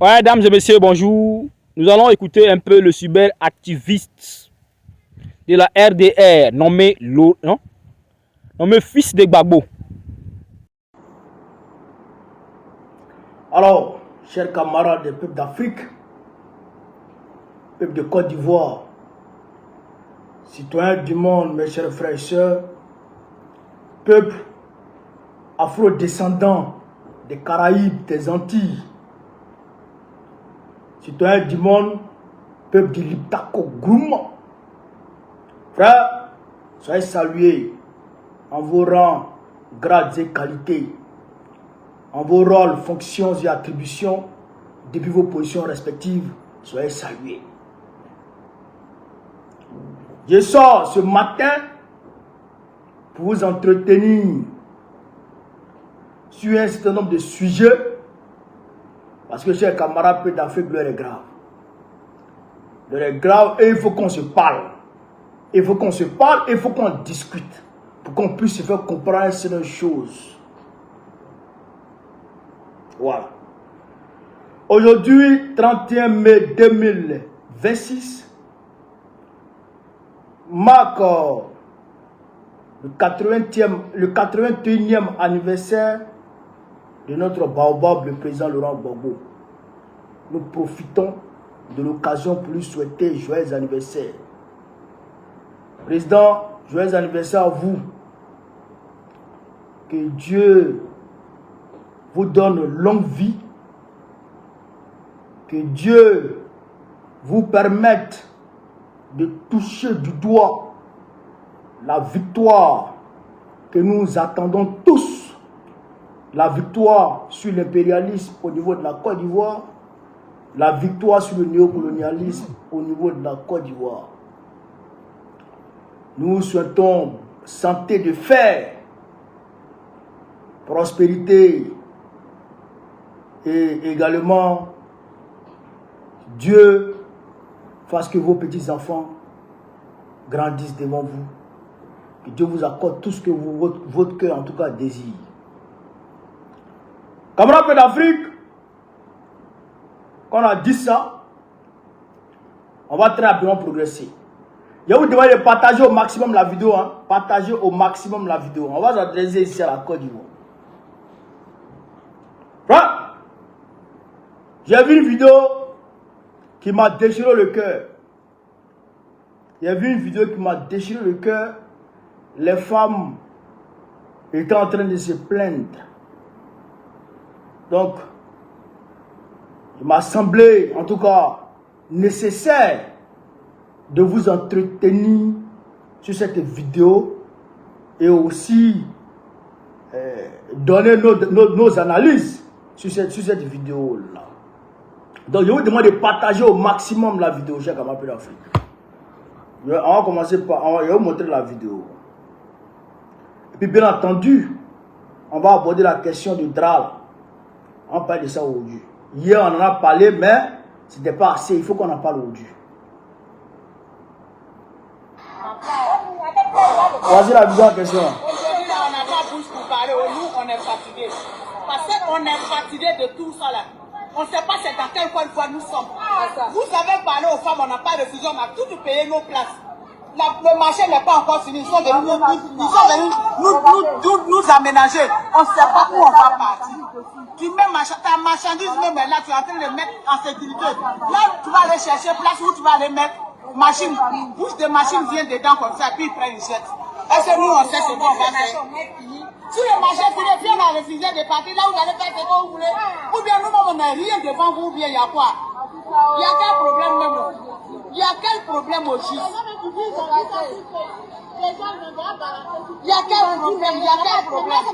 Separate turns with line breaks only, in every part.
Ouais, dames et messieurs, bonjour. Nous allons écouter un peu le cyberactiviste de la RDR nommé Fils de Gbagbo.
Alors, chers camarades des peuples d'Afrique, peuple de Côte d'Ivoire, citoyens du monde, mes chers frères et sœurs, peuple afro-descendant des Caraïbes, des Antilles, citoyens du monde, peuple du Liptako Gourma, frères, soyez salués en vos rangs, grades et qualités, en vos rôles, fonctions et attributions, depuis vos positions respectives, soyez salués. Je sors ce matin pour vous entretenir sur un certain nombre de sujets, parce que, chers camarades, peu d'Afrique, l'heure est grave. L'heure est grave et il faut qu'on se parle. Il faut qu'on se parle et il faut qu'on discute pour qu'on puisse se faire comprendre certaines choses. Voilà. Aujourd'hui, 31 mai 2026, marque le 81e anniversaire de notre baobab, le président Laurent Gbagbo. Nous profitons de l'occasion pour lui souhaiter joyeux anniversaire. Président, joyeux anniversaire à vous. Que Dieu vous donne longue vie. Que Dieu vous permette de toucher du doigt la victoire que nous attendons tous. La victoire sur l'impérialisme au niveau de la Côte d'Ivoire. La victoire sur le néocolonialisme au niveau de la Côte d'Ivoire. Nous souhaitons santé de fer, prospérité et également Dieu fasse que vos petits-enfants grandissent devant vous. Que Dieu vous accorde tout ce que votre cœur en tout cas désire. Camarades d'Afrique, quand on a dit ça, on va très rapidement progresser. Je vous demande de partager au maximum la vidéo. Partagez au maximum la vidéo. On va s'adresser ici à la Côte d'Ivoire. J'ai vu une vidéo qui m'a déchiré le cœur. J'ai vu une vidéo qui m'a déchiré le cœur. Les femmes étaient en train de se plaindre. Donc, il m'a semblé, en tout cas, nécessaire de vous entretenir sur cette vidéo et aussi donner nos analyses sur cette vidéo-là. Donc, je vous demande de partager au maximum la vidéo, chers camarades d'Afrique. On va commencer par... Je vais vous montrer la vidéo. Et puis, bien entendu, on va aborder la question du drame. On parle de ça aujourd'hui. Hier, on en a parlé, mais ce n'était pas assez. Il faut qu'on en parle aujourd'hui. Voici la vidéo en question.
Aujourd'hui, on n'a pas bouche pour parler. Nous, on est fatigués. Parce qu'on est fatigués de tout ça là. On ne sait pas c'est dans quelle fois nous sommes. Vous avez parlé aux femmes, on n'a pas refusé, on a tout payé nos places. Le marché n'est pas encore fini. Ils sont venus nous aménager. On ne sait pas où on va partir. Tu mets ta marchandise même là, tu es en train de mettre en sécurité. Là, tu vas aller chercher place où tu vas aller mettre machine. Bouche de machine vient dedans comme ça, puis ils prennent une jette. Est-ce que nous on sait ce qu'on va faire? Si le marché finit, puis on a refusé de partir là où vous allez faire ce que vous voulez. Ou bien nous-mêmes on n'a rien devant vous, ou bien il y a quoi? Il y a quel problème même? Il y a quel problème au juste? Il y a quel problème? Il y a quel problème?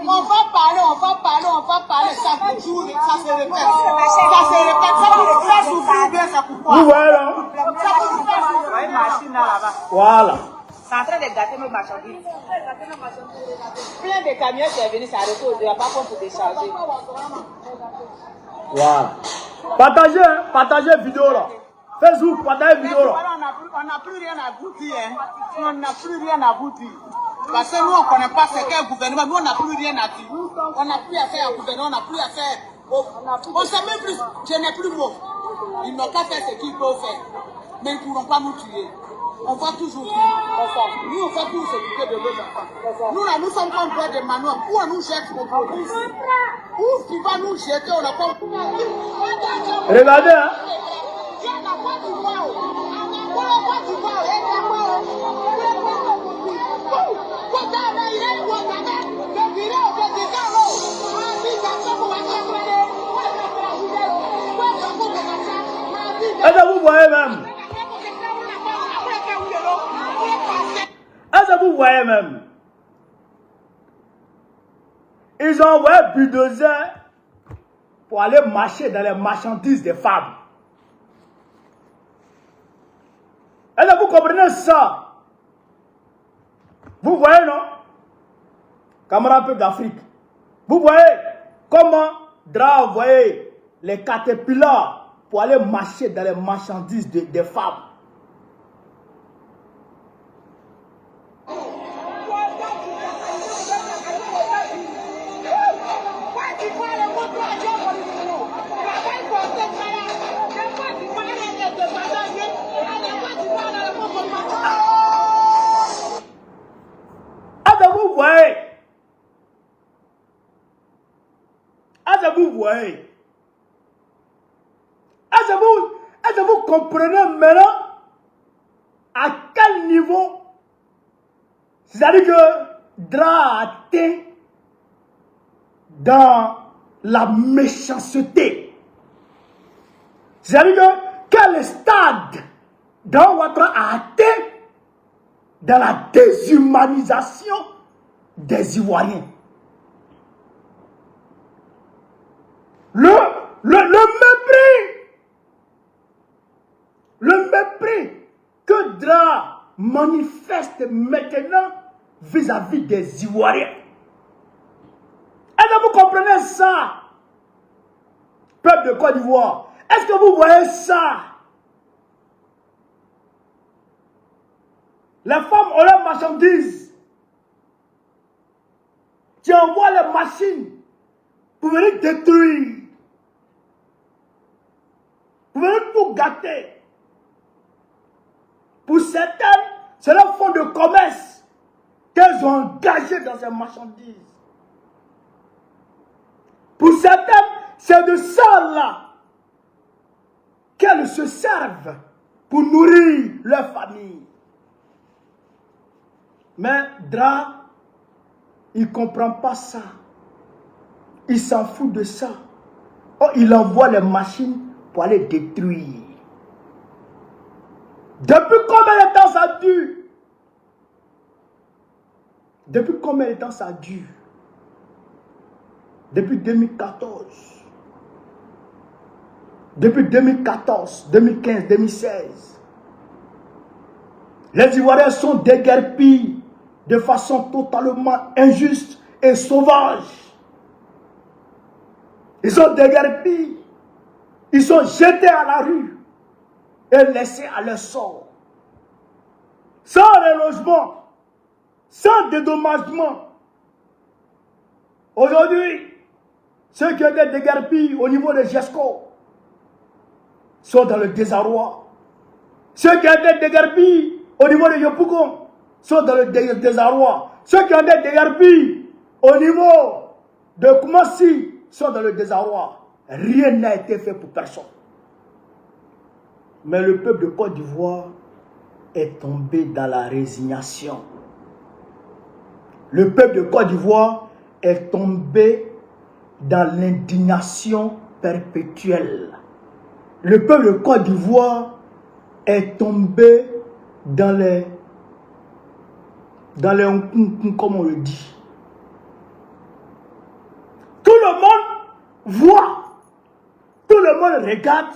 On va parler, ça jour, ça se répète. Ça se répète, ça vous fait souffrir bien, ça pourquoi?
Vous voyez là?
Ça vous fait souffrir. Une machine là-bas.
Voilà.
C'est en train de gâter nos marchandises. Plein de camions qui sont venus s'arrêter, il n'y a pas compte pour décharger.
Voilà. Partagez la vidéo là. Facebook, partagez la vidéo là.
On n'a plus rien à vous dire. On n'a plus rien à vous dire. Parce que nous, on ne connaît pas ce qu'est le gouvernement. Nous, on n'a plus rien à dire. On n'a plus à faire au gouvernement, on n'a plus à faire On sait même plus, je n'ai plus mot. Ils n'ont qu'à faire ce qu'ils peuvent faire. Mais ils ne pourront pas nous tuer. On va toujours vivre. Nous, on va toujours s'occuper de nos enfants. Nous, là, nous sommes comme près des manoirs. Où on nous jette le produit. Où tu vas nous jeter, on n'a pas...
Regardez, hein. Est-ce que vous voyez même? Est-ce que vous voyez même? Ils ont envoyé un bulldozer pour aller marcher dans les marchandises des femmes. Est-ce que vous comprenez ça? Vous voyez, non? Camarades peuple d'Afrique. Vous voyez comment DRA a envoyé les caterpillars pour aller marcher dans les marchandises des femmes. Vous voyez? Vous voyez? Est-ce que vous comprenez maintenant à quel niveau, c'est-à-dire que DRA a atteint dans la méchanceté. C'est-à-dire que quel stade DRA Ouattara a atteint dans la déshumanisation des Ivoiriens. Le mépris que DRA manifeste maintenant vis-à-vis des Ivoiriens. Est-ce que vous comprenez ça? Peuple de Côte d'Ivoire, est-ce que vous voyez ça? Les femmes ont leurs marchandises. Tu envoies les machines pour venir détruire, pour venir tout gâter. Pour certaines, c'est leur fonds de commerce qu'elles ont engagé dans ces marchandises. Pour certaines, c'est de ça là qu'elles se servent pour nourrir leur famille. Mais DRA, il ne comprend pas ça. Il s'en fout de ça. Oh, il envoie les machines pour aller détruire. Depuis combien de temps ça dure? Depuis combien de temps ça dure? Depuis 2014. Depuis 2014, 2015, 2016. Les Ivoiriens sont déguerpis de façon totalement injuste et sauvage. Ils sont déguerpis. Ils sont jetés à la rue et laissés à leur sort. Sans relogement, sans dédommagement. Aujourd'hui, ceux qui ont été déguerpis au niveau de GESCO sont dans le désarroi. Ceux qui ont été déguerpis au niveau de Yopougon sont dans le désarroi. Ceux qui ont été déguerpis au niveau de Koumassi sont dans le désarroi. Rien n'a été fait pour personne. Mais le peuple de Côte d'Ivoire est tombé dans la résignation. Le peuple de Côte d'Ivoire est tombé dans l'indignation perpétuelle. Le peuple de Côte d'Ivoire est tombé dans les comme on le dit. Tout le monde voit, tout le monde regarde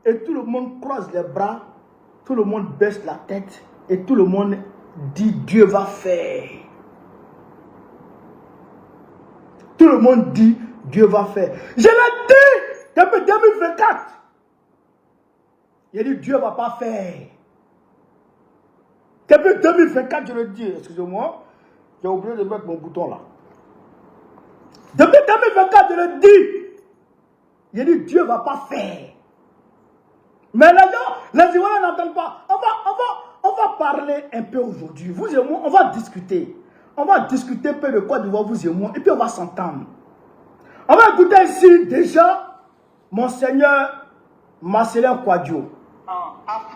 et tout le monde croise les bras, tout le monde baisse la tête et tout le monde dit Dieu va faire. Tout le monde dit Dieu va faire. Je l'ai dit depuis 2024. Il a dit Dieu ne va pas faire. Depuis 2024, je le dis. Excusez-moi, j'ai oublié de mettre mon bouton là. Depuis 2024, je le dis. Il dit Dieu ne va pas faire. Mais les Ivoiriens n'entendent pas. On va parler un peu aujourd'hui. Vous et moi, on va discuter. On va discuter un peu de Côte d'Ivoire, vous et moi, et puis on va s'entendre. On va écouter ici déjà Monseigneur Marcelin Kouadio.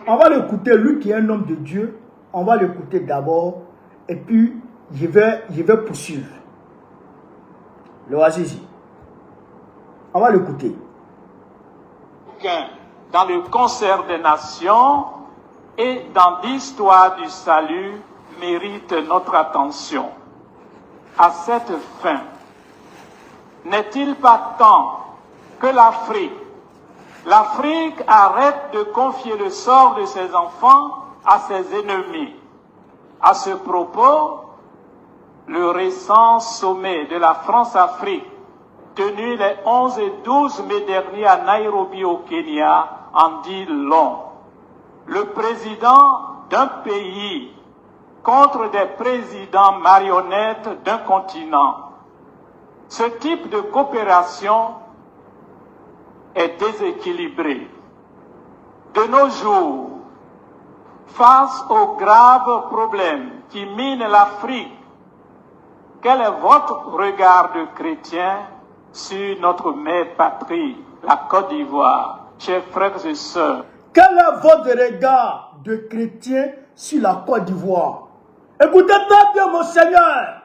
On va l'écouter, lui qui est un homme de Dieu. On va l'écouter d'abord, et puis je vais poursuivre. Le voici ici. On va l'écouter.
Dans le concert des nations et dans l'histoire du salut mérite notre attention. À cette fin, n'est-il pas temps que l'Afrique arrête de confier le sort de ses enfants à ses ennemis? À ce propos, le récent sommet de la France-Afrique, tenu les 11 et 12 mai dernier à Nairobi au Kenya, en dit long. Le président d'un pays contre des présidents marionnettes d'un continent. Ce type de coopération est déséquilibré. De nos jours, face aux graves problèmes qui minent l'Afrique, quel est votre regard de chrétien sur notre mère patrie, la Côte d'Ivoire, chers frères et sœurs?
Quel est votre regard de chrétien sur la Côte d'Ivoire? Écoutez très bien, mon Seigneur.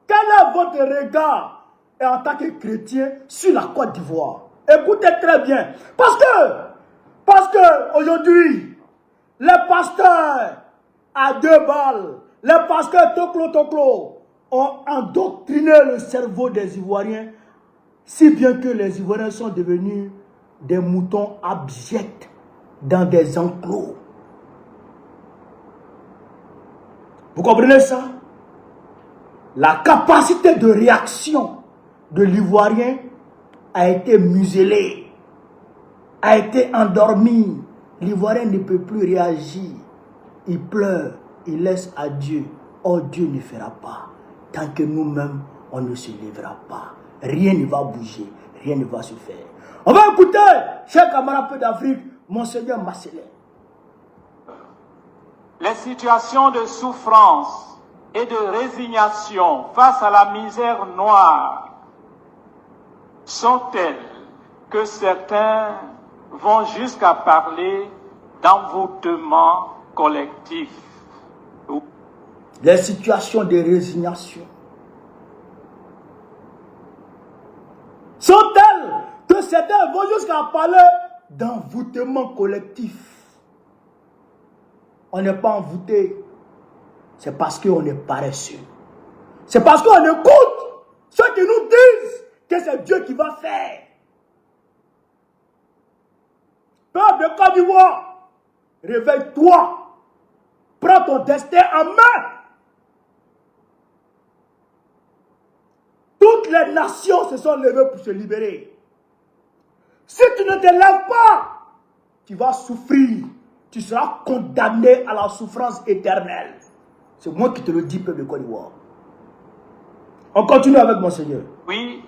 Quel est votre regard en tant que chrétien sur la Côte d'Ivoire? Écoutez très bien. Parce que aujourd'hui, les pasteurs à 2 balles, les pasteurs toclo ont endoctriné le cerveau des Ivoiriens, si bien que les Ivoiriens sont devenus des moutons abjects dans des enclos. Vous comprenez ça? La capacité de réaction de l'Ivoirien a été muselée, a été endormie. L'Ivoirien ne peut plus réagir. Il pleure, il laisse à Dieu. Oh, Dieu ne fera pas. Tant que nous-mêmes, on ne se lèvera pas. Rien ne va bouger, rien ne va se faire. On va écouter, chers camarades d'Afrique, Monseigneur Marcelin.
Les situations de souffrance et de résignation face à la misère noire sont telles que certains vont jusqu'à parler d'envoûtement collectif.
Les situations de résignation sont telles que certains vont jusqu'à parler d'envoûtement collectif. On n'est pas envoûté, c'est parce qu'on est paresseux. C'est parce qu'on écoute ceux qui nous disent que c'est Dieu qui va faire. Peuple de Côte d'Ivoire, réveille-toi. Prends ton destin en main. Toutes les nations se sont levées pour se libérer. Si tu ne te lèves pas, tu vas souffrir. Tu seras condamné à la souffrance éternelle. C'est moi qui te le dis, peuple de Côte d'Ivoire. On continue avec mon Seigneur.
Oui,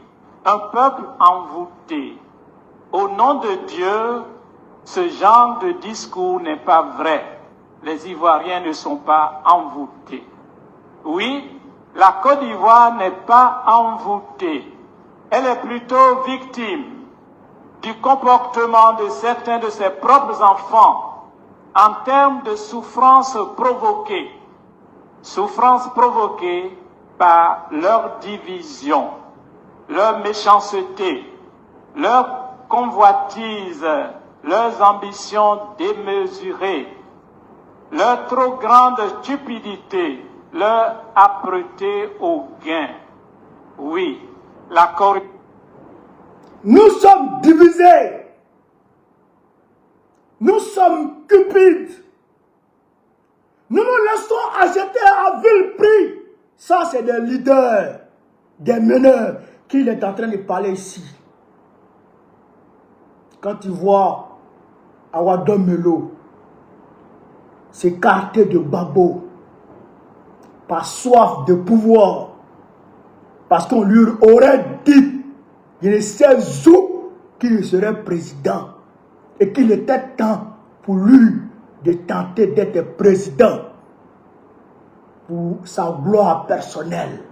un peuple envoûté. Au nom de Dieu, ce genre de discours n'est pas vrai. Les Ivoiriens ne sont pas envoûtés. Oui, la Côte d'Ivoire n'est pas envoûtée. Elle est plutôt victime du comportement de certains de ses propres enfants en termes de souffrances provoquées. Souffrances provoquées par leur division, leur méchanceté, leur convoitise, leurs ambitions démesurées, leur trop grande stupidité, leur âpreté au gain. Oui, la corruption.
Nous sommes divisés. Nous sommes cupides. Nous nous laissons acheter à vil prix. Ça, c'est des leaders, des meneurs qu'il est en train de parler ici. Quand tu vois Awadon Melo s'écarter de Babo par soif de pouvoir, Parce qu'on lui aurait dit, il ne sait où, qu'il serait président. Et qu'il était temps pour lui de tenter d'être président pour sa gloire personnelle.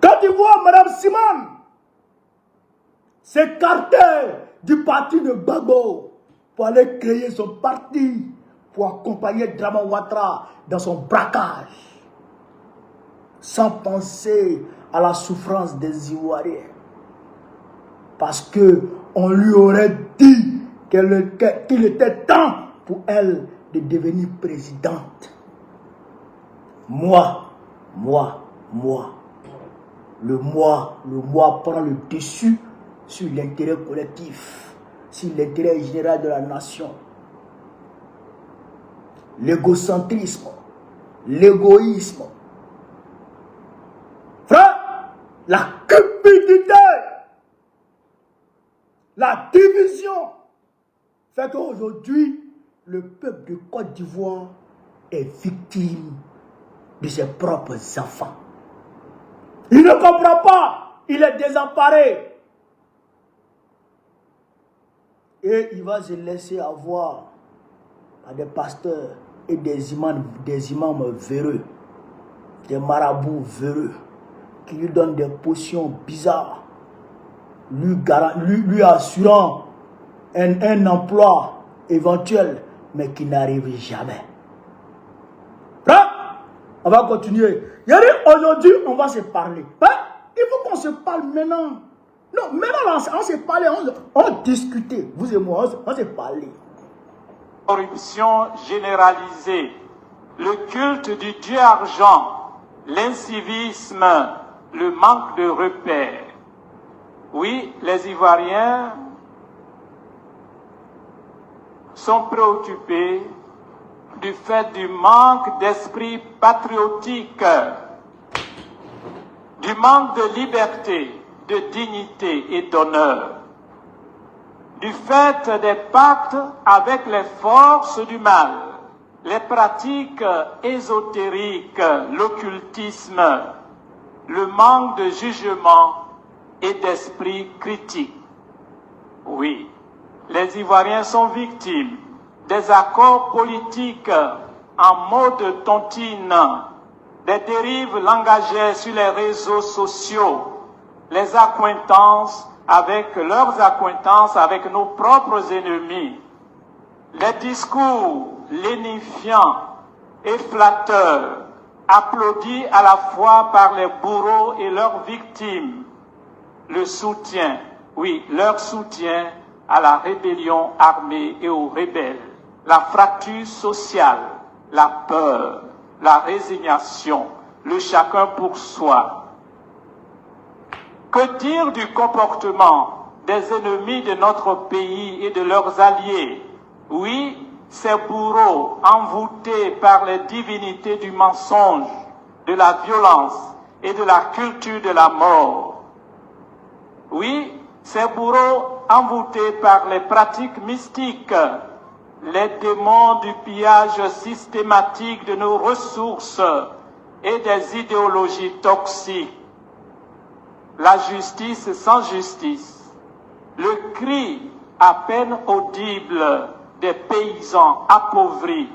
Quand tu vois Mme Simone s'écarter du parti de Gbagbo pour aller créer son parti, pour accompagner Draman Ouattara dans son braquage, sans penser à la souffrance des Ivoiriens. Parce qu'on lui aurait dit qu'il était temps pour elle de devenir présidente. Moi, le moi prend le dessus sur l'intérêt collectif, sur l'intérêt général de la nation. L'égocentrisme, l'égoïsme. Frère, la cupidité, la division fait qu'aujourd'hui, le peuple de Côte d'Ivoire est victime de ses propres enfants. Il ne comprend pas, il est désemparé. Et il va se laisser avoir par des pasteurs et des imams véreux, des marabouts véreux, qui lui donnent des potions bizarres, lui assurant un emploi éventuel, mais qui n'arrive jamais. On va continuer. Aujourd'hui, on va se parler. Il faut qu'on se parle maintenant. Non, maintenant, on s'est parlé, on discutait. Vous et moi, on s'est parlé.
Corruption généralisée, le culte du Dieu argent, l'incivisme, le manque de repères. Oui, les Ivoiriens sont préoccupés du fait du manque d'esprit patriotique, du manque de liberté, de dignité et d'honneur, du fait des pactes avec les forces du mal, les pratiques ésotériques, l'occultisme, le manque de jugement et d'esprit critique. Oui, les Ivoiriens sont victimes des accords politiques en mode tontine, des dérives langagières sur les réseaux sociaux, les accointances avec leurs accointances avec nos propres ennemis, les discours lénifiants et flatteurs, applaudis à la fois par les bourreaux et leurs victimes, le soutien, oui, leur soutien à la rébellion armée et aux rebelles, la fracture sociale, la peur, la résignation, le chacun pour soi. Que dire du comportement des ennemis de notre pays et de leurs alliés? Oui, ces bourreaux envoûtés par les divinités du mensonge, de la violence et de la culture de la mort. Oui, ces bourreaux envoûtés par les pratiques mystiques, les démons du pillage systématique de nos ressources et des idéologies toxiques. La justice sans justice, le cri à peine audible des paysans appauvris,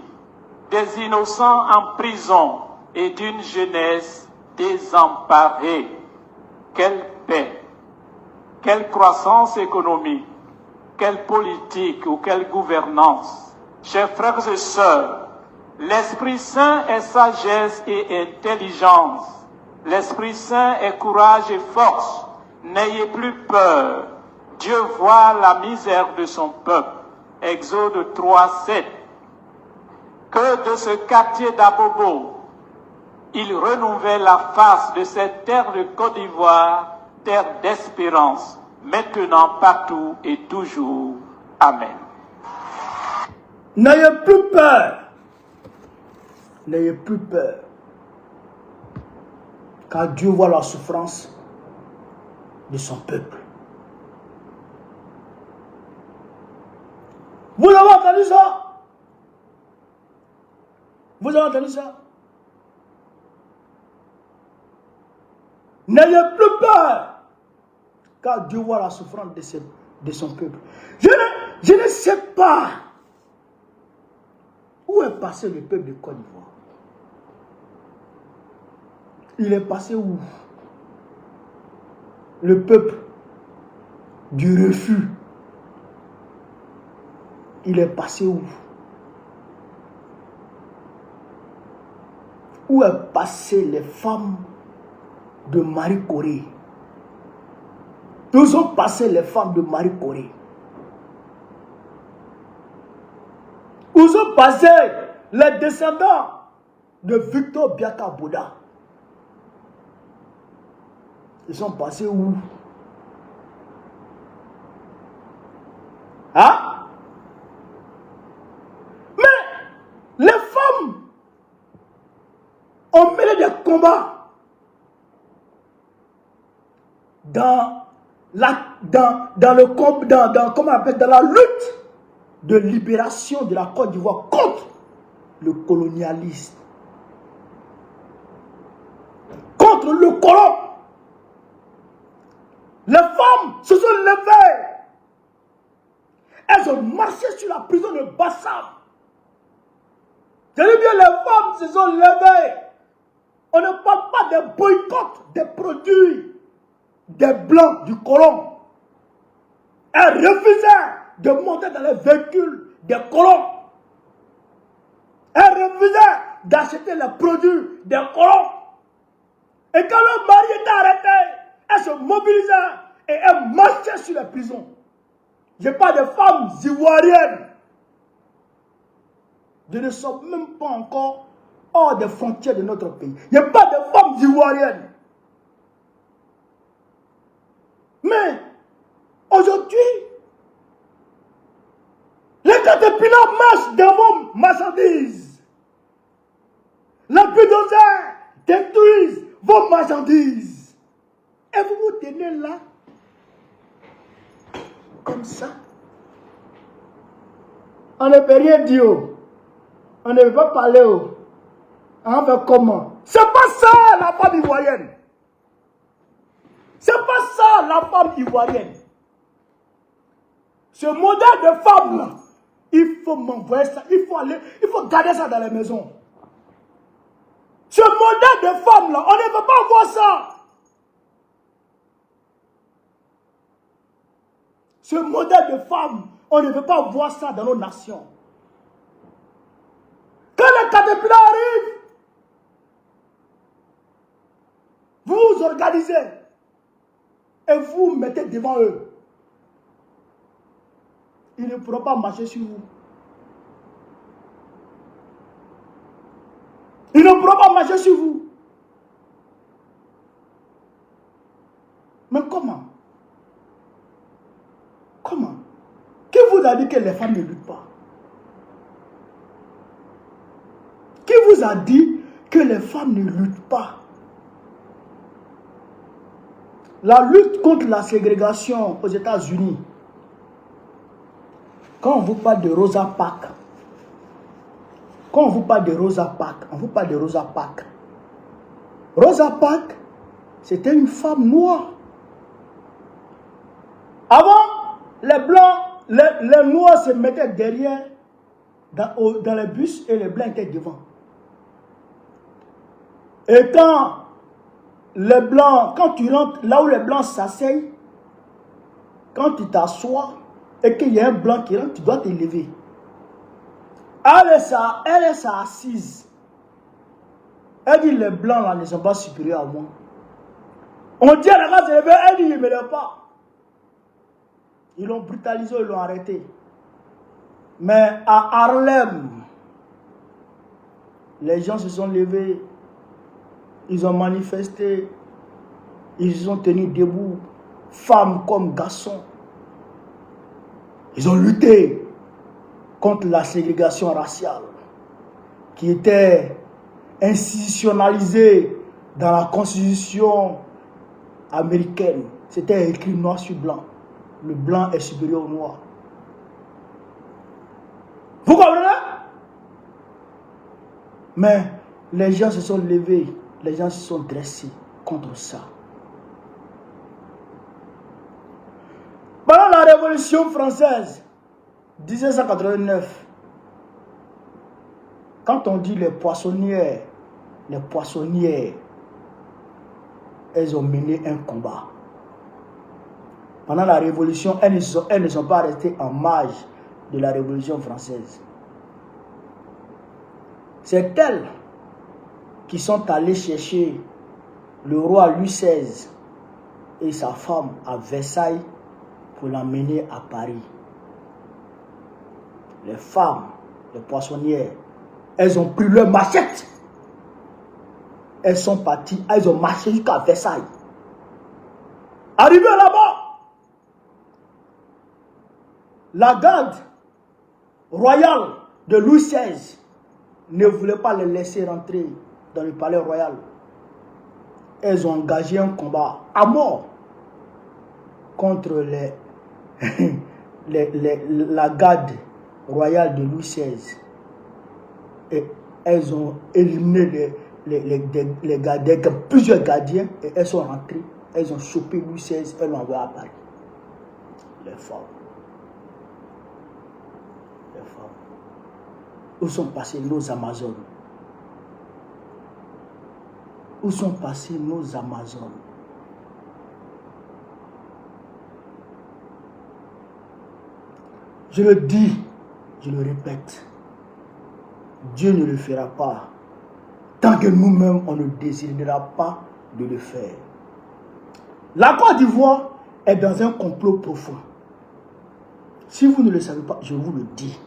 des innocents en prison et d'une jeunesse désemparée. Quelle paix, quelle croissance économique, quelle politique ou quelle gouvernance. Chers frères et sœurs, l'Esprit Saint est sagesse et intelligence. L'Esprit Saint est courage et force. N'ayez plus peur. Dieu voit la misère de son peuple. Exode 3, 7. Que de ce quartier d'Abobo, il renouvelle la face de cette terre de Côte d'Ivoire, terre d'espérance, maintenant, partout et toujours. Amen.
N'ayez plus peur. N'ayez plus peur. Car Dieu voit la souffrance de son peuple. Vous avez entendu ça? Vous avez entendu ça? N'ayez plus peur. Car Dieu voit la souffrance de son peuple. Je ne sais pas où est passé le peuple de Côte d'Ivoire. Il est passé où? Le peuple du refus. Il est passé où? Où est passé les femmes de Marie Corée? Où sont passées les femmes de Marie Corée? Où sont passés les descendants de Victor Biaka Bouda? Ils sont passés où? Hein? Mais les femmes ont mené des combats dans la lutte de libération de la Côte d'Ivoire contre le colonialisme, contre le colon. Les femmes se sont levées. Elles ont marché sur la prison de Bassam. Je dis bien, les femmes se sont levées. On ne parle pas de boycott des produits des blancs du colon. Elles refusaient de monter dans les véhicules des colons. Elles refusaient d'acheter les produits des colons. Et quand le mari était arrêté, elles se mobilisaient et elles marchaient sur les prisons. Je parle de femmes ivoiriennes. Je ne sommes même pas encore hors des frontières de notre pays. Il n'y a pas de femmes ivoiriennes. Mais aujourd'hui, les caterpillars marchent devant vos marchandises. Les bulldozers détruisent vos marchandises. Et vous vous tenez là, comme ça. On ne peut rien dire. On ne peut pas parler. On fait comment? C'est pas ça la femme ivoirienne. C'est pas ça la femme ivoirienne. Ce modèle de femme là, il faut m'envoyer ça, il faut garder ça dans les maisons. Ce modèle de femme là, on ne veut pas voir ça. Ce modèle de femme, on ne veut pas voir ça dans nos nations. Quand les caterpillars arrivent, vous vous organisez et vous vous mettez devant eux. Ils ne pourront pas marcher sur vous. Ils ne pourront pas marcher sur vous. Mais comment? Comment? Qui vous a dit que les femmes ne luttent pas? Qui vous a dit que les femmes ne luttent pas? La lutte contre la ségrégation aux États-Unis, quand on vous parle de Rosa Parks, on vous parle de Rosa Parks. Rosa Parks, c'était une femme noire. Avant, les blancs, les noirs se mettaient derrière dans les bus et les blancs étaient devant. Et quand les blancs, quand tu rentres là où les blancs s'asseyent, quand tu t'assois et qu'il y a un blanc qui rentre, tu dois te lever. Elle est assise. Elle dit les blancs là ne sont pas supérieurs à moi. On dit à la race élevée, elle dit je ne me lève pas. Ils l'ont brutalisé, ils l'ont arrêté. Mais à Harlem, les gens se sont levés. Ils ont manifesté. Ils se sont tenus debout. Femmes comme garçons. Ils ont lutté contre la ségrégation raciale qui était institutionnalisée dans la constitution américaine. C'était écrit noir sur blanc. Le blanc est supérieur au noir. Vous comprenez? Mais les gens se sont levés, les gens se sont dressés contre ça. Révolution française, 1789, quand on dit les poissonnières, elles ont mené un combat. Pendant la Révolution, elles ne sont pas restées en marge de la Révolution française. C'est elles qui sont allées chercher le roi Louis XVI et sa femme à Versailles pour l'emmener à Paris. Les femmes, les poissonnières, elles ont pris leur machette. Elles sont parties, elles ont marché jusqu'à Versailles. Arrivé là-bas, la garde royale de Louis XVI ne voulait pas les laisser rentrer dans le palais royal. Elles ont engagé un combat à mort contre la garde royale de Louis XVI. Et elles ont éliminé plusieurs gardiens et elles sont rentrées. Elles ont chopé Louis XVI, elles l'ont envoyé à Paris. Les femmes. Où sont passées nos Amazones? Où sont passées nos Amazones? Je le dis, je le répète, Dieu ne le fera pas tant que nous-mêmes on ne décidera pas de le faire. La Côte d'Ivoire est dans un complot profond. Si vous ne le savez pas, je vous le dis.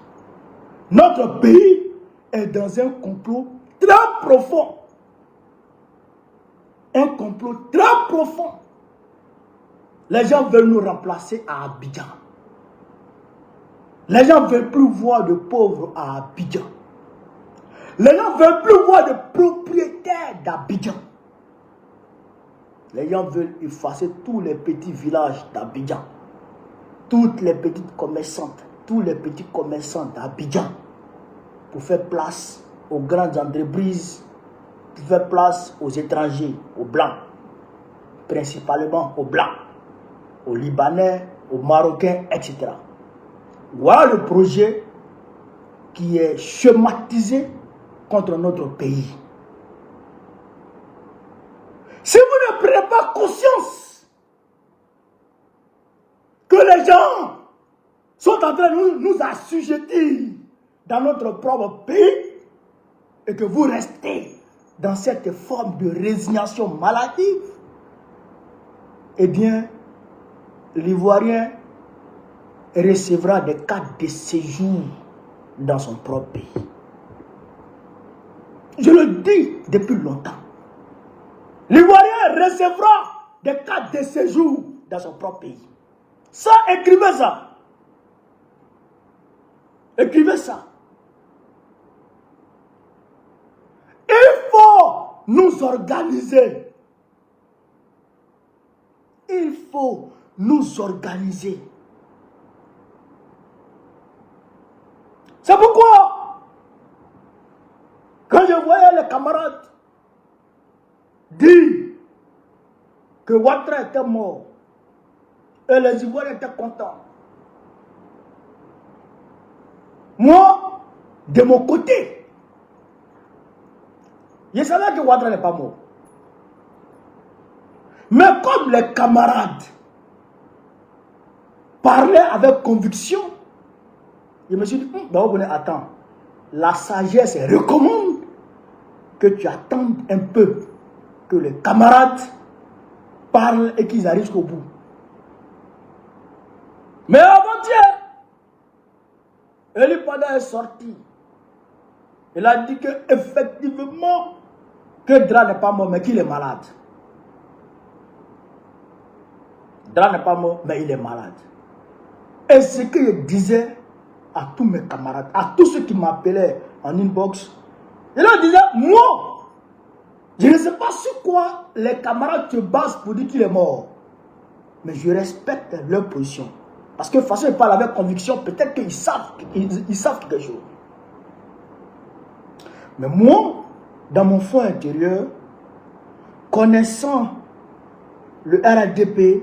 Notre pays est dans un complot très profond. Un complot très profond. Les gens veulent nous remplacer à Abidjan. Les gens ne veulent plus voir de pauvres à Abidjan. Les gens ne veulent plus voir de propriétaires d'Abidjan. Les gens veulent effacer tous les petits villages d'Abidjan. Toutes les petites commerçantes, tous les petits commerçants d'Abidjan. Pour faire place aux grandes entreprises, pour faire place aux étrangers, aux blancs. Principalement aux blancs, aux Libanais, aux Marocains, etc. Voilà le projet qui est schématisé contre notre pays. Si vous ne prenez pas conscience que les gens sont en train de nous assujettir dans notre propre pays et que vous restez dans cette forme de résignation maladive, eh bien, l'Ivoirien recevra des cartes de séjour dans son propre pays. Je le dis depuis longtemps. L'Ivoirien recevra des cartes de séjour dans son propre pays. Ça, écrivez ça. Écrivez ça. Il faut nous organiser. Il faut nous organiser. C'est pourquoi, quand je voyais les camarades dire que Ouattara était mort et les Ivoiriens étaient contents, moi, de mon côté, je savais que Ouattara n'est pas mort. Mais comme les camarades parlaient avec conviction, je me suis dit, attends, la sagesse recommande que tu attendes un peu que les camarades parlent et qu'ils arrivent jusqu'au bout. Mais avant-hier, Eli Pada est sorti. Il a dit que effectivement que Dra n'est pas mort, mais qu'il est malade. Dra n'est pas mort, mais il est malade. Et ce que je disais à tous mes camarades, à tous ceux qui m'appelaient en inbox, je leur disais, moi, je ne sais pas sur quoi les camarades se basent pour dire qu'il est mort. Mais je respecte leur position. Parce que de toute façon, ils parlent avec conviction, peut-être qu'ils savent, ils savent quelque chose. Mais moi, dans mon fond intérieur, connaissant le RADP,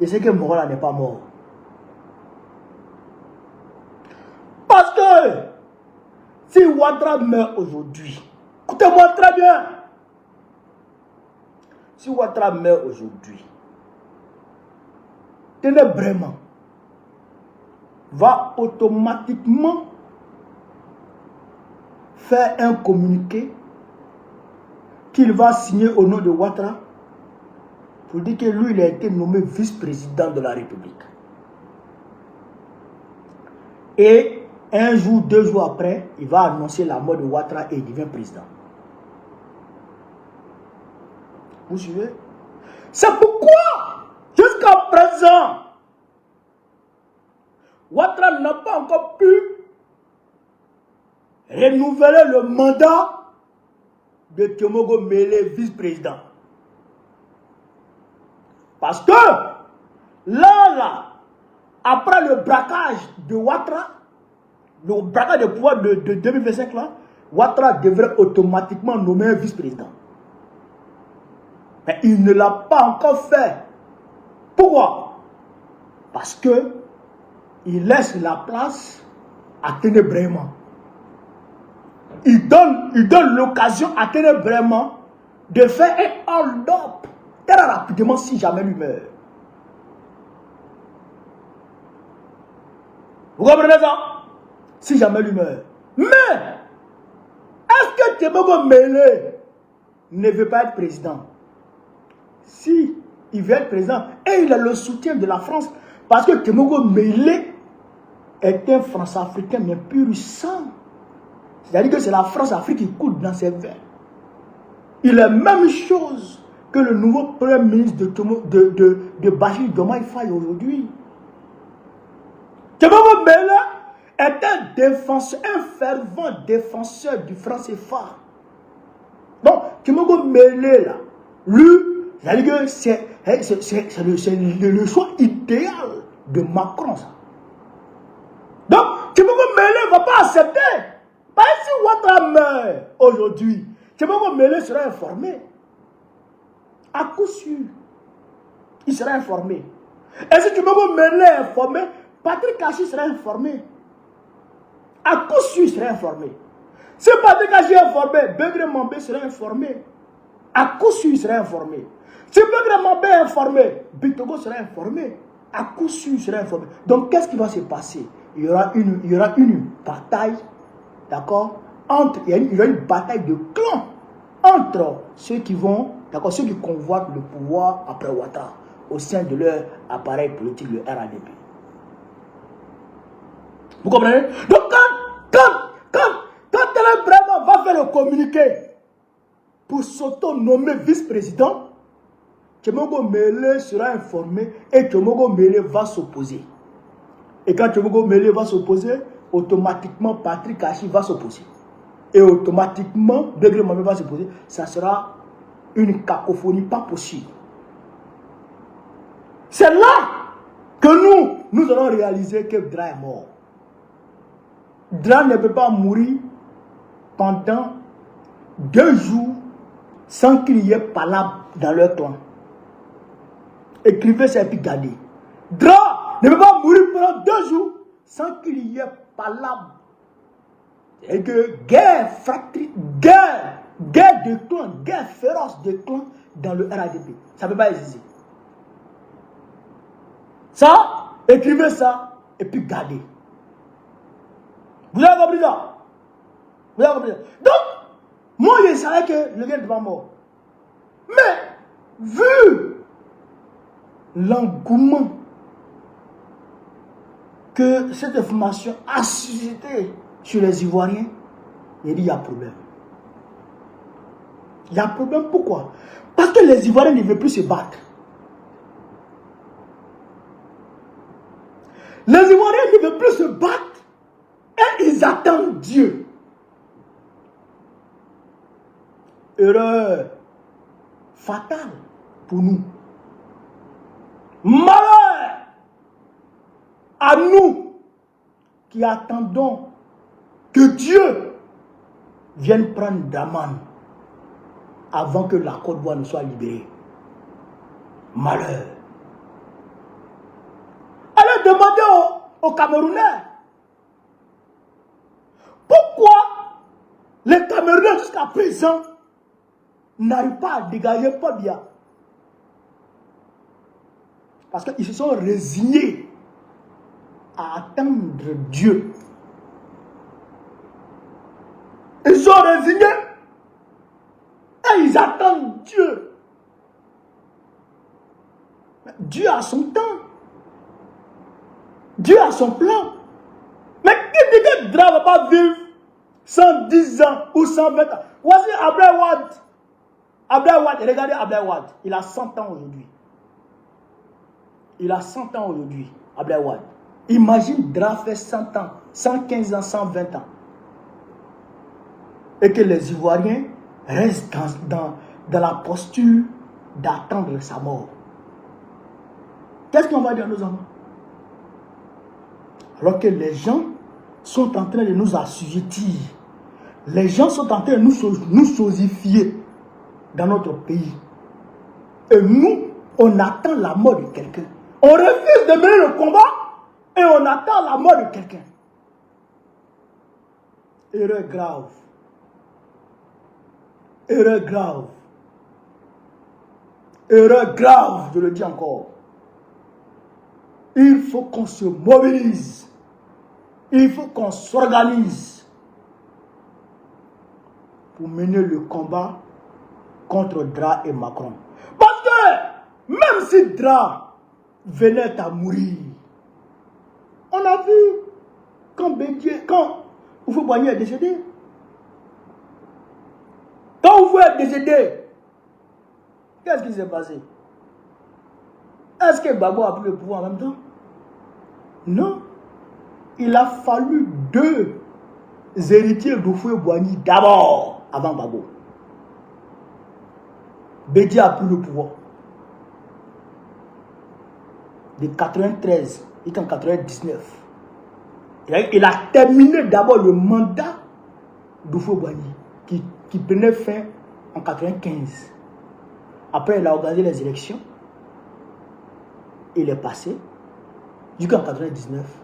je sais que Morola n'est pas mort. Parce que si Ouattara meurt aujourd'hui, écoutez-moi très bien. Si Ouattara meurt aujourd'hui, Ténébrement va automatiquement faire un communiqué qu'il va signer au nom de Ouattara pour dire que lui, il a été nommé vice-président de la République. Et un jour, 2 jours après, il va annoncer la mort de Ouattara et il devient président. Vous suivez? C'est pourquoi, jusqu'à présent, Ouattara n'a pas encore pu renouveler le mandat de Temogo Mele, vice-président. Parce que, là, après le braquage de Ouattara, le braquage de pouvoir de 2025, là, Ouattara devrait automatiquement nommer un vice-président. Mais il ne l'a pas encore fait. Pourquoi? Parce que il laisse la place à Ténébrement. Il donne l'occasion à Ténébrement de faire un hold-up très rapidement si jamais lui meurt. Vous comprenez ça? Si jamais lui meurt. Mais, est-ce que Temogo Mele ne veut pas être président? Si il veut être président, et il a le soutien de la France, parce que Temogo Mele est un France-Africain, mais pur sang. C'est-à-dire que c'est la France-Afrique qui coule dans ses veines. Il est la même chose que le nouveau premier ministre de Bachir Diomaye Faye aujourd'hui. Temogo Mele est un défenseur, un fervent défenseur du franc CFA. Donc, Temogo Mele, là, lui, c'est-à-dire que c'est le choix idéal de Macron. Ça. Donc, Temogo Mele ne va pas accepter. Pas si Ouattara meurt aujourd'hui, Temogo Mele sera informé. À coup sûr, il sera informé. Et si Temogo Mele est informé, Patrick Kachi sera informé. À coup sûr, il sera informé. Si Patrick Kachi est informé, Begré Mambé sera informé. À coup sûr, il sera informé. Si Begré Mambé est informé, Bitogo sera informé. À coup sûr, il sera informé. Donc, qu'est-ce qui va se passer? Il y aura une bataille, d'accord, il y aura une bataille de clans entre ceux qui vont, d'accord, ceux qui convoitent le pouvoir après Ouattara au sein de leur appareil politique, le RADP. Vous comprenez? Donc, quand Ténébrement va faire le communiqué pour s'auto-nommer vice-président, Temogo Mele sera informé et Temogo Mele va s'opposer. Et quand Temogo Mele va s'opposer, automatiquement Patrick Kachi va s'opposer. Et automatiquement, Begré Mambé va s'opposer. Ça sera une cacophonie pas possible. C'est là que nous allons réaliser que Dra est mort. Dra ne peut pas mourir pendant 2 jours sans qu'il y ait palabre dans leur clan. Écrivez ça et puis gardez. Dra ne peut pas mourir pendant 2 jours sans qu'il y ait palabre. Et que guerre de clans, guerre féroce de clans dans le RADP. Ça ne peut pas exister. Ça, écrivez ça et puis gardez. Vous avez compris ça? Vous avez compris ça? Donc, moi je savais que le gars n'était pas mort. Mais, vu l'engouement que cette information a suscité sur les Ivoiriens, il dit il y a problème. Il y a problème, pourquoi? Parce que les Ivoiriens ne veulent plus se battre. Les Ivoiriens ne veulent plus se battre et ils attendent Dieu. Erreur fatale pour nous. Malheur à nous qui attendons que Dieu vienne prendre Daman avant que la Côte d'Ivoire ne soit libérée. Malheur. Allez demander aux Camerounais. Les Camerounais jusqu'à présent n'arrivent pas à dégager Paul Biya. Parce qu'ils se sont résignés à attendre Dieu. Ils sont résignés et ils attendent Dieu. Dieu a son temps. Dieu a son plan. Mais qui dit que Dra ne va pas vivre 110 ans ou 120 ans? Voici Abdoulaye Wade. Abdoulaye Wade, regardez Abdoulaye Wade. Il a 100 ans aujourd'hui. Il a 100 ans aujourd'hui, Abdoulaye Wade. Imagine Dra fait 100 ans, 115 ans, 120 ans. Et que les Ivoiriens restent dans la posture d'attendre sa mort. Qu'est-ce qu'on va dire à nos enfants? Alors que les gens sont en train de nous assujettir. Les gens sont en train de nous sosifier dans notre pays. Et nous, on attend la mort de quelqu'un. On refuse de mener le combat et on attend la mort de quelqu'un. Erreur grave. Erreur grave. Erreur grave, je le dis encore. Il faut qu'on se mobilise. Il faut qu'on s'organise pour mener le combat contre Dra et Macron. Parce que même si Dra venait à mourir, on a vu quand Houphouët-Boigny est décédé. Quand Houphouët est décédé, qu'est-ce qui s'est passé? Est-ce que Gbagbo a pris le pouvoir en même temps? Non. Il a fallu 2 héritiers d'Houphouët-Boigny d'abord, avant Gbagbo. Bédi a pris le pouvoir. De 93 jusqu'en 99. Il a terminé d'abord le mandat d'Houphouët-Boigny qui prenait fin en 95. Après, il a organisé les élections. Il est passé jusqu'en 99.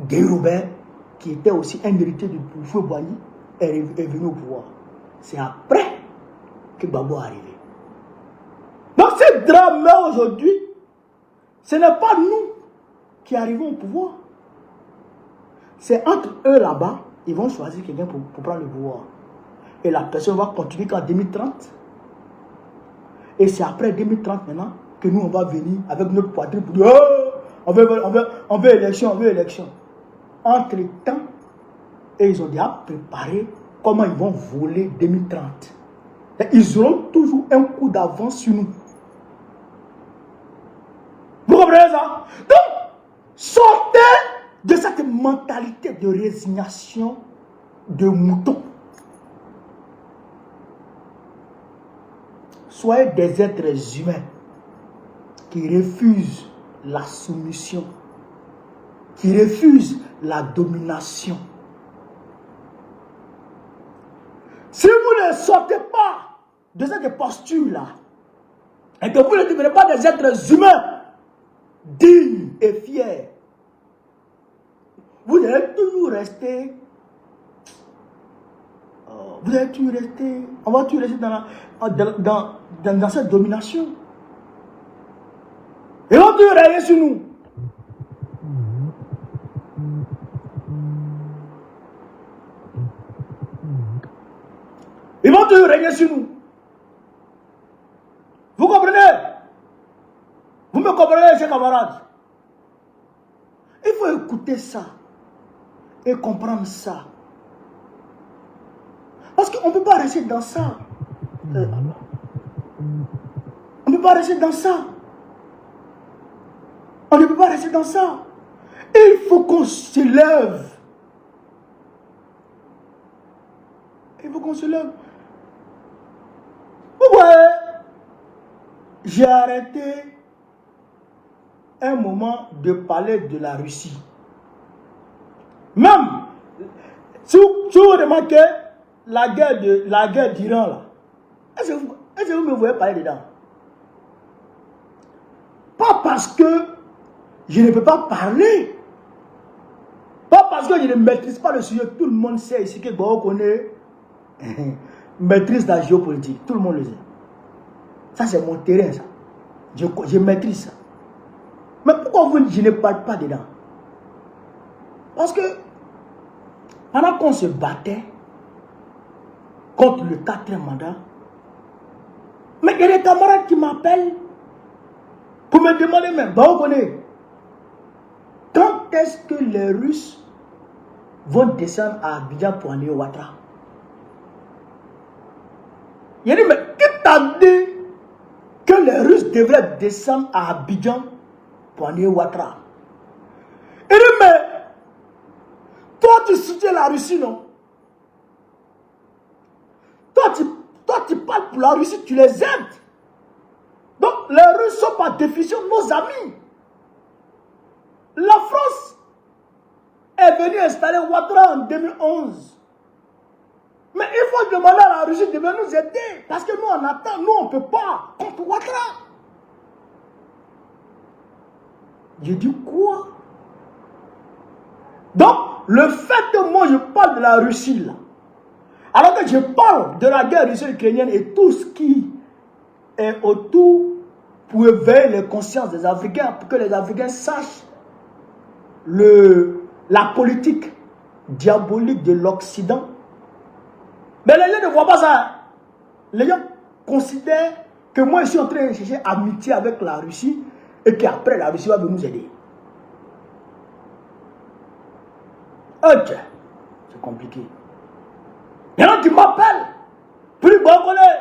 Guy Robert, qui était aussi un héritier de Houphouët-Boigny, est venu au pouvoir. C'est après que Gbagbo est arrivé. Donc ce drame aujourd'hui, ce n'est pas nous qui arrivons au pouvoir. C'est entre eux là-bas, ils vont choisir quelqu'un pour prendre le pouvoir. Et la personne va continuer qu'en 2030. Et c'est après 2030 maintenant que nous on va venir avec notre poitrine pour dire oh, on veut élection, on veut élection. Entre temps, et ils ont déjà préparé comment ils vont voler 2030. Et ils auront toujours un coup d'avance sur nous. Vous comprenez ça? Donc, sortez de cette mentalité de résignation de mouton. Soyez des êtres humains qui refusent la soumission, qui refusent la domination. Si vous ne sortez pas de cette posture-là, et que vous ne devenez pas des êtres humains dignes et fiers, vous allez toujours rester. Vous allez toujours rester. On va toujours rester dans cette domination. Ils vont toujours régner sur nous. Ils vont toujours régner sur nous. Vous comprenez? Vous me comprenez, chers camarades? Il faut écouter ça et comprendre ça. Parce qu'on ne peut pas rester dans ça. On ne peut pas rester dans ça. On ne peut pas rester dans ça. Il faut qu'on se lève. Il faut qu'on se lève. Vous voyez, j'ai arrêté un moment de parler de la Russie. Même, si vous remarquez la guerre d'Iran, là, est-ce que vous me voyez parler dedans? Pas parce que je ne peux pas parler. Pas parce que je ne maîtrise pas le sujet. Tout le monde sait ici que Gbagbo connaît maîtrise la géopolitique. Tout le monde le sait. Ça, c'est mon terrain, ça. Je maîtrise ça. Mais pourquoi je ne parle pas dedans? Parce que pendant qu'on se battait contre le 4e mandat, mais il y a des camarades qui m'appellent pour me demander même, bah on connaît, quand est-ce que les Russes vont descendre à Abidjan pour aller au Ouattara? Il a dit, mais qui t'a dit que les Russes devraient descendre à Abidjan pour aller au Ouattara? Il dit, mais toi tu soutiens la Russie, non? Toi tu parles pour la Russie, tu les aides. Donc les Russes sont par définition nos amis. La France est venue installer Ouattara en 2011. Mais il faut demander à la Russie de venir nous aider. Parce que nous on attend, nous on ne peut pas contre Ouattara. Je dis quoi? Donc le fait que moi je parle de la Russie là, alors que je parle de la guerre russo-ukrainienne et tout ce qui est autour pour éveiller les consciences des Africains, pour que les Africains sachent la politique diabolique de l'Occident. Mais les gens ne voient pas ça. Les gens considèrent que moi je suis en train de chercher amitié avec la Russie et qu'après la Russie va venir nous aider. Ok, c'est compliqué. Il y en a qui m'appellent, plus bon qu'on est.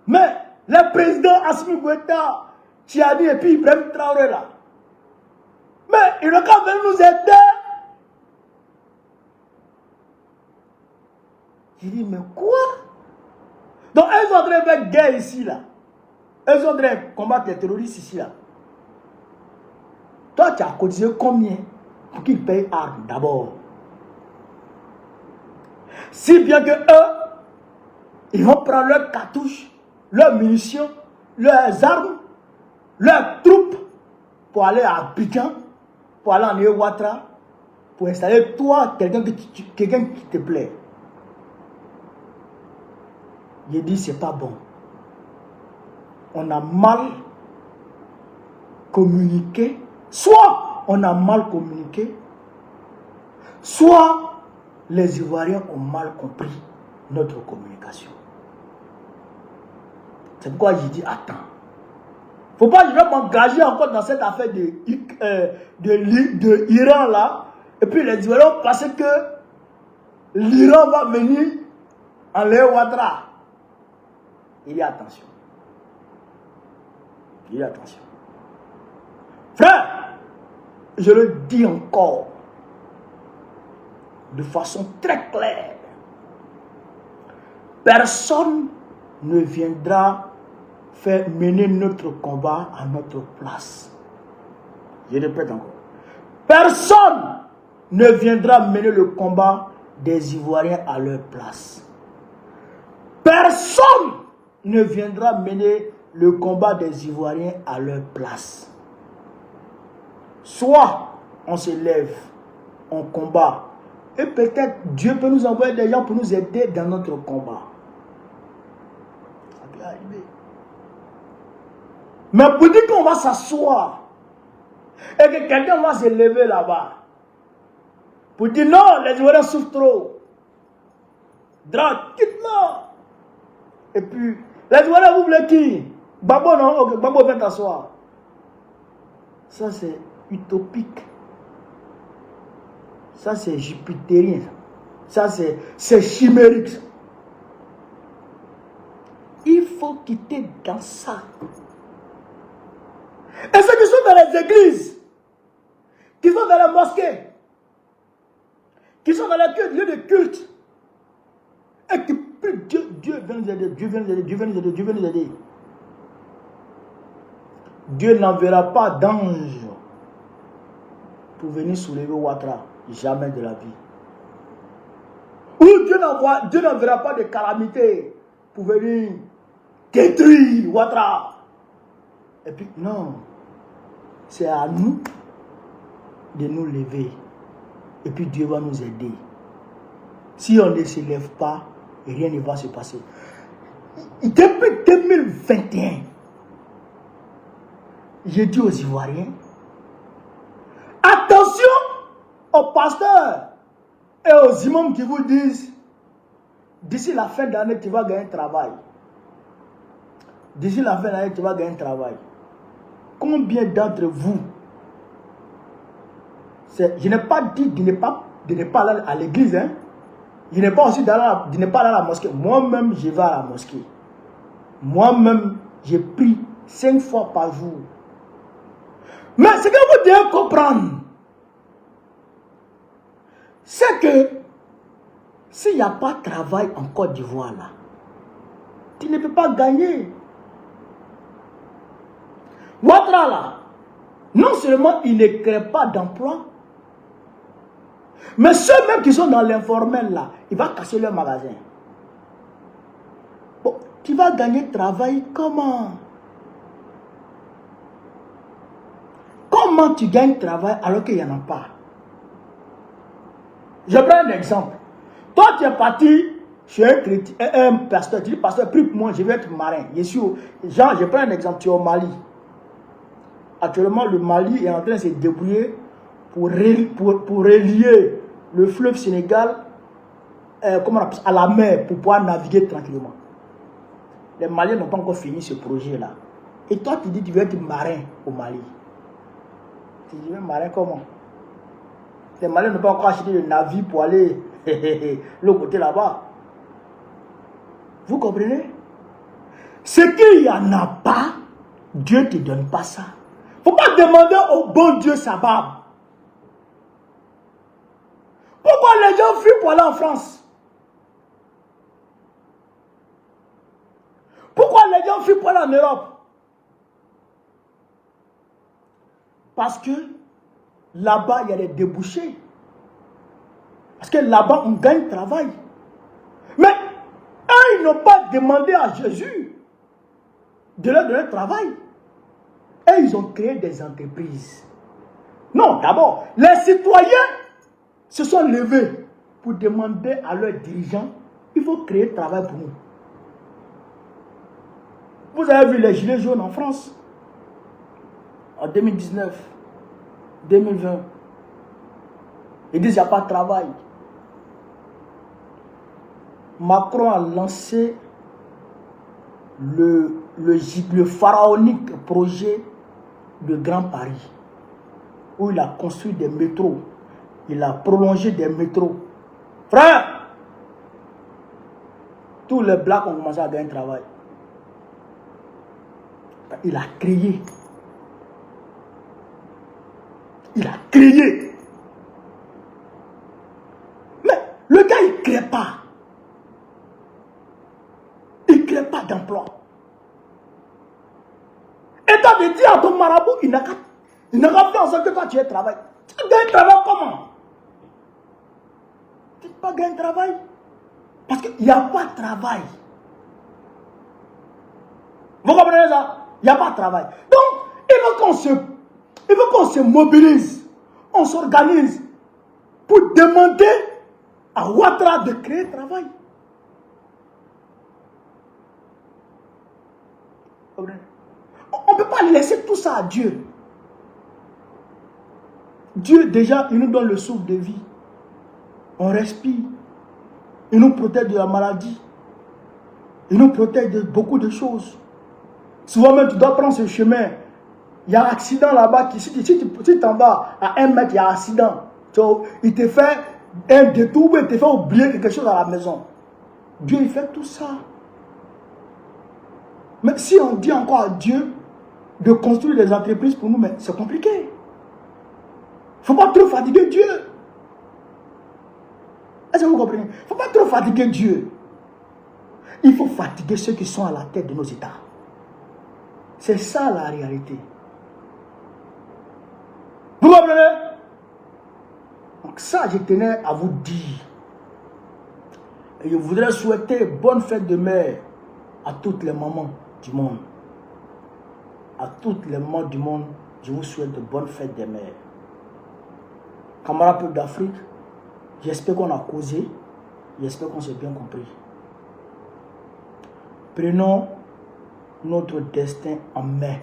Mais le président Assimi Goïta, Tchiani et puis Ibrahim Traoré là, mais ils n'ont qu'à venir nous aider. J'ai dit, mais quoi? Donc, ils sont en train de faire guerre ici là. Ils sont en train de combattre les terroristes ici là. Toi, tu as cotisé combien pour qu'ils payent armes d'abord? Si bien que eux, ils vont prendre leurs cartouches, leurs munitions, leurs armes, leurs troupes pour aller à Abidjan, pour aller en Ouattara, pour installer toi, quelqu'un qui te plaît. J'ai dit, c'est pas bon. On a mal communiqué. Soit on a mal communiqué, soit les Ivoiriens ont mal compris notre communication. C'est pourquoi j'ai dit, attends. Faut pas que je vais m'engager encore dans cette affaire de Iran là. Et puis les Ivoiriens pensaient que l'Iran va venir en Ouattara. Il y a attention. Il y a attention. Frère, je le dis encore de façon très claire. Personne ne viendra faire mener notre combat à notre place. Je répète encore. Personne ne viendra mener le combat des Ivoiriens à leur place. Personne ne viendra mener le combat des Ivoiriens à leur place. Soit on se lève, on combat, et peut-être Dieu peut nous envoyer des gens pour nous aider dans notre combat. Ça peut arriver. Mais pour dire qu'on va s'asseoir et que quelqu'un va se lever là-bas pour dire non, les Ivoiriens souffrent trop, gratuitement. Et puis, les Ivoiriens, vous voulez qui? Babo, non? Ok, Babo, viens t'asseoir. Ça, c'est utopique. Ça, c'est jupitérien. Ça, c'est chimérique. Il faut quitter dans ça. Et ceux qui sont dans les églises, qui sont dans les mosquées, qui sont dans les lieux de culte, et qui prient Dieu vient nous aider, Dieu vient nous aider, Dieu vient nous aider, Dieu vient nous aider. Dieu n'enverra pas d'ange pour venir soulever Ouattara. Jamais de la vie. Ou Dieu n'enverra pas de calamité pour venir détruire Ouattara. Et puis, non. C'est à nous de nous lever. Et puis Dieu va nous aider. Si on ne se lève pas, et rien ne va se passer. Depuis 2021, j'ai dit aux Ivoiriens, attention aux pasteurs et aux imams qui vous disent, d'ici la fin d'année, tu vas gagner un travail. D'ici la fin de l'année, tu vas gagner un travail. Combien d'entre vous, je n'ai pas dit de ne pas aller à l'église, hein? Je n'ai pas aussi de ne pas aller à la mosquée. Moi-même, je vais à la mosquée. Moi-même, je prie 5 fois par jour. Mais ce que vous devez comprendre, c'est que s'il n'y a pas de travail en Côte d'Ivoire, là, tu ne peux pas gagner. Ouattara, là, non seulement il ne crée pas d'emploi, mais ceux-mêmes qui sont dans l'informel, là, il va casser leur magasin. Bon, tu vas gagner travail comment? Comment tu gagnes travail alors qu'il n'y en a pas? Je prends un exemple. Toi, tu es parti chez un pasteur. Tu dis, pasteur, prie pour moi, je vais être marin. Je prends un exemple, tu es au Mali. Actuellement, le Mali est en train de se débrouiller pour relier le fleuve Sénégal à la mer pour pouvoir naviguer tranquillement. Les Maliens n'ont pas encore fini ce projet-là. Et toi, tu dis que tu veux être marin au Mali. Tu dis, marin comment? Les Maliens n'ont pas encore acheté le navire pour aller l'autre côté là-bas. Vous comprenez? Ce qu'il n'y en a pas, Dieu ne te donne pas ça. Il ne faut pas demander au bon Dieu sa barbe. Pourquoi les gens fuient pour aller en France? Pourquoi les gens fuient pour aller en Europe? Parce que là-bas, il y a des débouchés. Parce que là-bas, on gagne travail. Mais eux, ils n'ont pas demandé à Jésus de leur donner travail. Et ils ont créé des entreprises. Non, d'abord, les citoyens se sont levés pour demander à leurs dirigeants, il faut créer travail pour nous. Vous avez vu les gilets jaunes en France en 2019, 2020. Ils disent qu'il n'y a pas de travail. Macron a lancé le pharaonique projet de Grand Paris, où il a construit des métros, il a prolongé des métros. Frère, tous les blacks ont commencé à gagner travail. Il a créé. Il a créé. Mais le gars, il ne crée pas. Il ne crée pas d'emploi. Et toi, de dire à ton marabout, il n'a qu'à faire en sorte que toi, tu aies travail. Tu gagnes travail comment? Tu ne peux pas gagner travail. Parce qu'il n'y a pas de travail. Vous comprenez ça? Il n'y a pas de travail. Donc, il faut qu'on se mobilise. On s'organise pour demander à Ouattara de créer travail. On ne peut pas laisser tout ça à Dieu. Dieu, déjà, il nous donne le souffle de vie. On respire. Il nous protège de la maladie. Il nous protège de beaucoup de choses. Souvent même, tu dois prendre ce chemin. Il y a un accident là-bas. Si tu t'en vas à 1 mètre, il y a un accident. Il te fait un détour, il te fait oublier quelque chose à la maison. Dieu, il fait tout ça. Mais si on dit encore à Dieu de construire des entreprises pour nous, mais c'est compliqué. Il ne faut pas trop fatiguer Dieu. Est-ce que vous comprenez? Il ne faut pas trop fatiguer Dieu. Il faut fatiguer ceux qui sont à la tête de nos États. C'est ça la réalité. Vous comprenez? Donc ça, je tenais à vous dire. Et je voudrais souhaiter bonne fête de mère à toutes les mamans du monde. À toutes les mamans du monde, je vous souhaite de bonnes fêtes des mères. Camarades peuple d'Afrique, j'espère qu'on a causé, j'espère qu'on s'est bien compris. Prenons notre destin en main.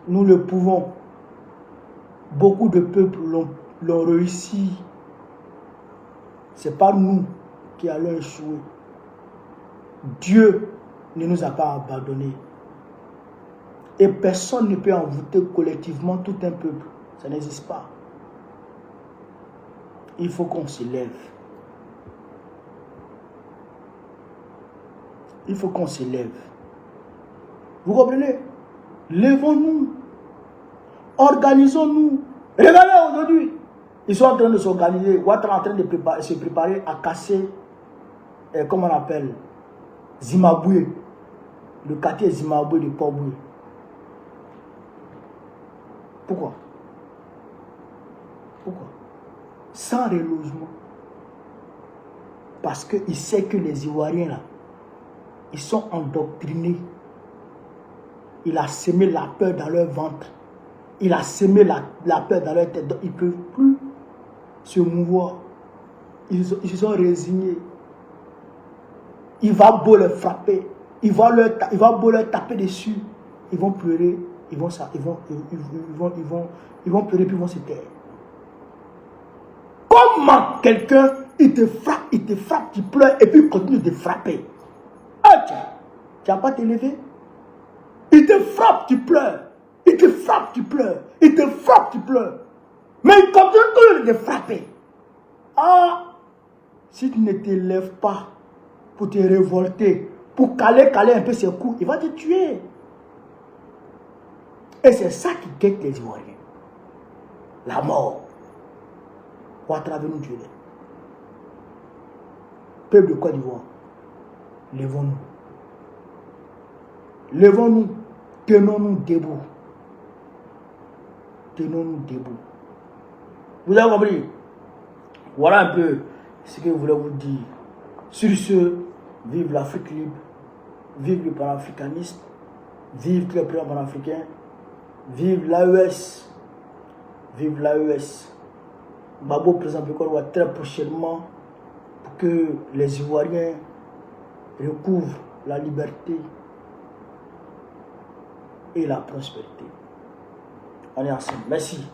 Nous le pouvons. Beaucoup de peuples l'ont réussi. Ce n'est pas nous qui allons échouer. Dieu ne nous a pas abandonnés. Et personne ne peut envoûter collectivement tout un peuple. Ça n'existe pas. Il faut qu'on se lève. Il faut qu'on se lève. Vous comprenez? Lèvons-nous. Organisons-nous. Regardez aujourd'hui. Ils sont en train de s'organiser. Ouattara est en train de se préparer à casser, comment on appelle, Zimbabwe. Le quartier Zimbabwe de Port-Boué. Pourquoi? Pourquoi? Sans relogement. Parce qu'il sait que les Ivoiriens là, ils sont endoctrinés. Il a semé la peur dans leur ventre. Il a semé la peur dans leur tête. Donc ils ne peuvent plus se mouvoir. Ils se sont résignés. Il va beau les frapper. Il va beau leur taper dessus. Ils vont pleurer. Ils vont pleurer puis ils vont se taire. Comment quelqu'un, il te frappe, tu pleures et puis il continue de te frapper. Ah, tu n'as pas t'élever. Il te frappe, tu pleures. Il te frappe, tu pleures. Il te frappe, tu pleures. Mais il continue de te frapper. Ah, si tu ne te lèves pas pour te révolter, pour caler un peu ses coups, il va te tuer. Et c'est ça qui guette les Ivoiriens. La mort. Ouattara veut nous tuer. Peuple de Côte d'Ivoire, levons-nous. Levons-nous. Tenons-nous debout. Tenons-nous debout. Vous avez compris? Voilà un peu ce que je voulais vous dire. Sur ce, vive l'Afrique libre. Vive le panafricanisme. Vive tous les présidents panafricains. Vive l'AES. Vive l'AES. Babo présente encore très prochainement pour que les Ivoiriens recouvrent la liberté et la prospérité. On est ensemble. Merci.